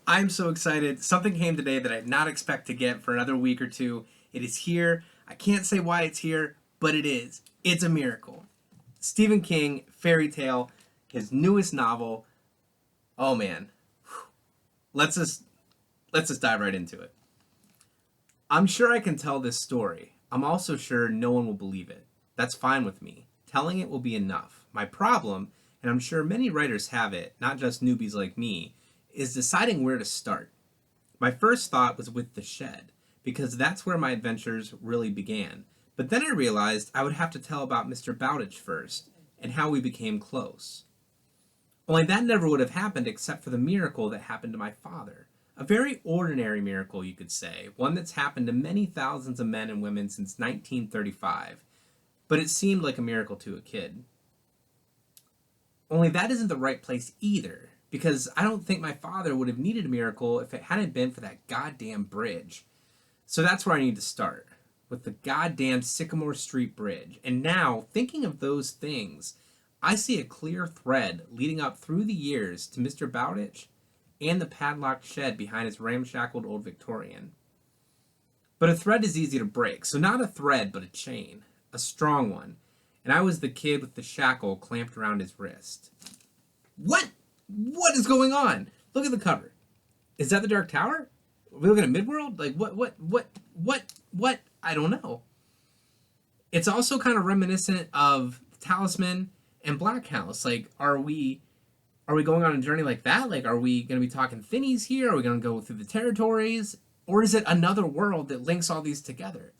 I'm so excited. Something came today that I did not expect to get for another week or two. It is here. I can't say why it's here, but it is. It's a miracle. Stephen King, Fairy Tale, his newest novel. Oh man. Let's just let's just dive right into it. I'm sure I can tell this story. I'm also sure no one will believe it. That's fine with me. Telling it will be enough. My problem, and I'm sure many writers have it, not just newbies like me, is deciding where to start. My first thought was with the shed, because that's where my adventures really began. But then I realized I would have to tell about Mr. Bowditch first, and how we became close. Only that never would have happened except for the miracle that happened to my father. A very ordinary miracle, you could say, one that's happened to many thousands of men and women since 1935, but it seemed like a miracle to a kid. Only that isn't the right place either, because I don't think my father would have needed a miracle if it hadn't been for that goddamn bridge. So that's where I need to start, with the goddamn Sycamore Street Bridge. And now, thinking of those things, I see a clear thread leading up through the years to Mr. Bowditch and the padlocked shed behind his ramshackled old Victorian. But a thread is easy to break, so not a thread, but a chain. A strong one. And I was the kid with the shackle clamped around his wrist. What? What is going on? Look at the cover. Is that the Dark Tower? Are we looking at Midworld? Like, what? I don't know. It's also kind of reminiscent of Talisman and Black House. Like, are we going on a journey like that? Like, are we going to be talking thinnies here? Are we going to go through the territories? Or is it another world that links all these together?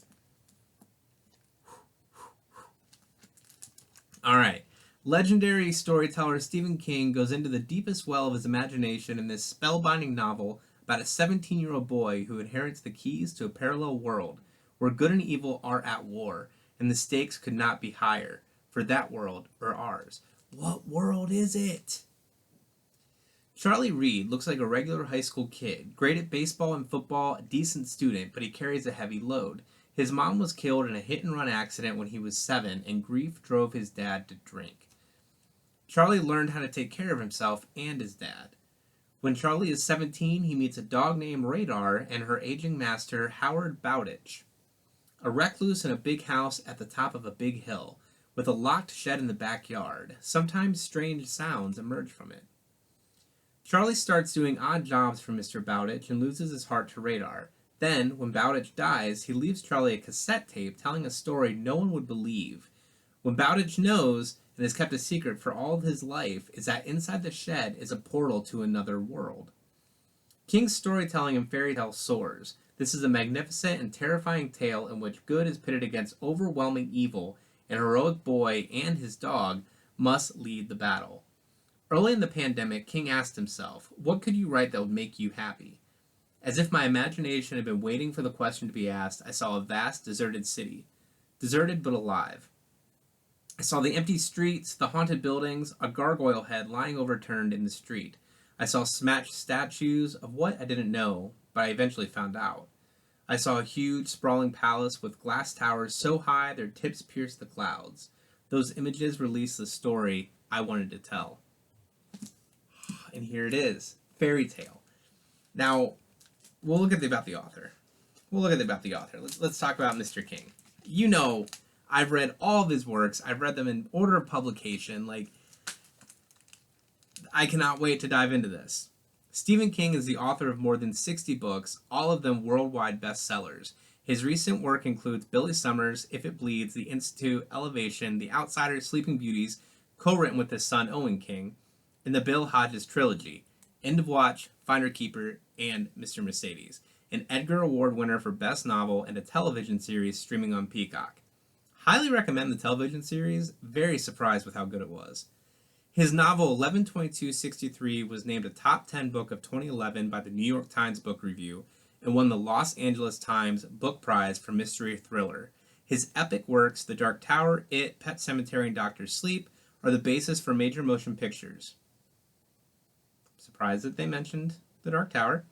All right. Legendary storyteller Stephen King goes into the deepest well of his imagination in this spellbinding novel about a 17-year-old boy who inherits the keys to a parallel world where good and evil are at war, and the stakes could not be higher for that world or ours. What world is it? Charlie Reed looks like a regular high school kid, great at baseball and football, a decent student, but he carries a heavy load. His mom was killed in a hit-and-run accident when he was 7, and grief drove his dad to drink. Charlie learned how to take care of himself and his dad. When Charlie is 17, he meets a dog named Radar and her aging master, Howard Bowditch. A recluse in a big house at the top of a big hill, with a locked shed in the backyard. Sometimes strange sounds emerge from it. Charlie starts doing odd jobs for Mr. Bowditch and loses his heart to Radar. Then, when Bowditch dies, he leaves Charlie a cassette tape telling a story no one would believe. When Bowditch knows, and has kept a secret for all of his life, is that inside the shed is a portal to another world. King's storytelling in fairy tale soars. This is a magnificent and terrifying tale in which good is pitted against overwhelming evil, and a heroic boy and his dog must lead the battle. Early in the pandemic, King asked himself, what could you write that would make you happy? As if my imagination had been waiting for the question to be asked, I saw a vast, deserted city. Deserted but alive. I saw the empty streets, the haunted buildings, a gargoyle head lying overturned in the street. I saw smashed statues of what I didn't know, but I eventually found out. I saw a huge, sprawling palace with glass towers so high their tips pierced the clouds. Those images released the story I wanted to tell. And here it is, Fairy Tale. Now, we'll look at about the author. Let's talk about Mr. King. You know, I've read all of his works. I've read them in order of publication. Like, I cannot wait to dive into this. Stephen King is the author of more than 60 books, all of them worldwide bestsellers. His recent work includes Billy Summers, If It Bleeds, The Institute, Elevation, The Outsiders, Sleeping Beauties, co-written with his son Owen King, and the Bill Hodges trilogy, End of Watch, Finder Keeper, and Mr. Mercedes, an Edgar Award winner for Best Novel and a television series streaming on Peacock. Highly recommend the television series, very surprised with how good it was. His novel 11/22/63 was named a top 10 book of 2011 by the New York Times Book Review and won the Los Angeles Times Book Prize for Mystery Thriller. His epic works, The Dark Tower, It, Pet Sematary, and Doctor Sleep, are the basis for major motion pictures. Surprised that they mentioned The Dark Tower.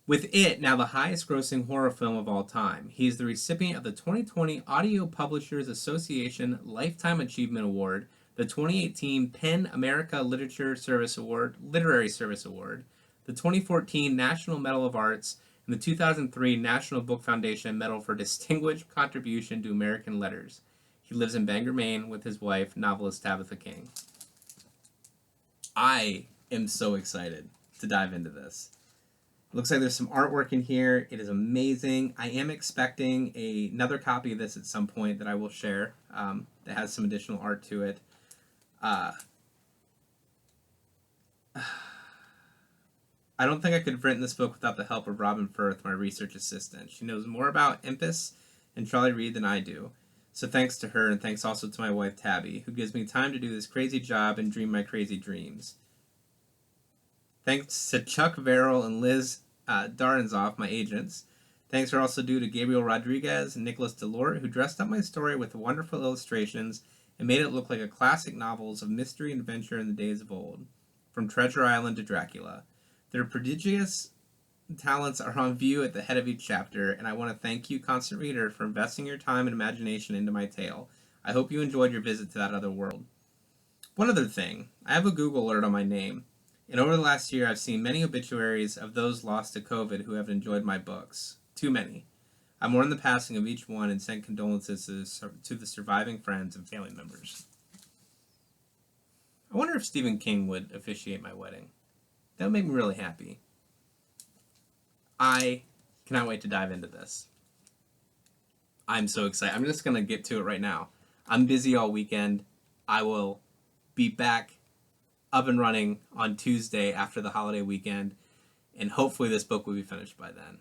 With It now the highest grossing horror film of all time. He is the recipient of the 2020 Audio Publishers Association Lifetime Achievement Award, the 2018 PEN America Literary Service Award, the 2014 National Medal of Arts, and the 2003 National Book Foundation Medal for Distinguished Contribution to American Letters. He lives in Bangor, Maine with his wife, novelist Tabitha King. I am so excited to dive into this. It looks like there's some artwork in here. It is amazing. I am expecting another copy of this at some point that I will share that has some additional art to it. I don't think I could have written this book without the help of Robin Firth, my research assistant. She knows more about Impus and Charlie Reed than I do. So thanks to her, and thanks also to my wife Tabby, who gives me time to do this crazy job and dream my crazy dreams. Thanks to Chuck Verrill and Liz Darenzoff, my agents. Thanks are also due to Gabriel Rodriguez and Nicholas Delort, who dressed up my story with wonderful illustrations and made it look like a classic novels of mystery and adventure in the days of old, from Treasure Island to Dracula. Their prodigious talents are on view at the head of each chapter, and I want to thank you, constant reader, for investing your time and imagination into my tale. I hope you enjoyed your visit to that other world. One other thing, I have a Google alert on my name, and over the last year I've seen many obituaries of those lost to COVID who have enjoyed my books. Too many. I mourn the passing of each one and send condolences to the surviving friends and family members. I wonder if Stephen King would officiate my wedding. That would make me really happy. I cannot wait to dive into this. I'm so excited. I'm just going to get to it right now. I'm busy all weekend. I will be back up and running on Tuesday after the holiday weekend, and hopefully this book will be finished by then.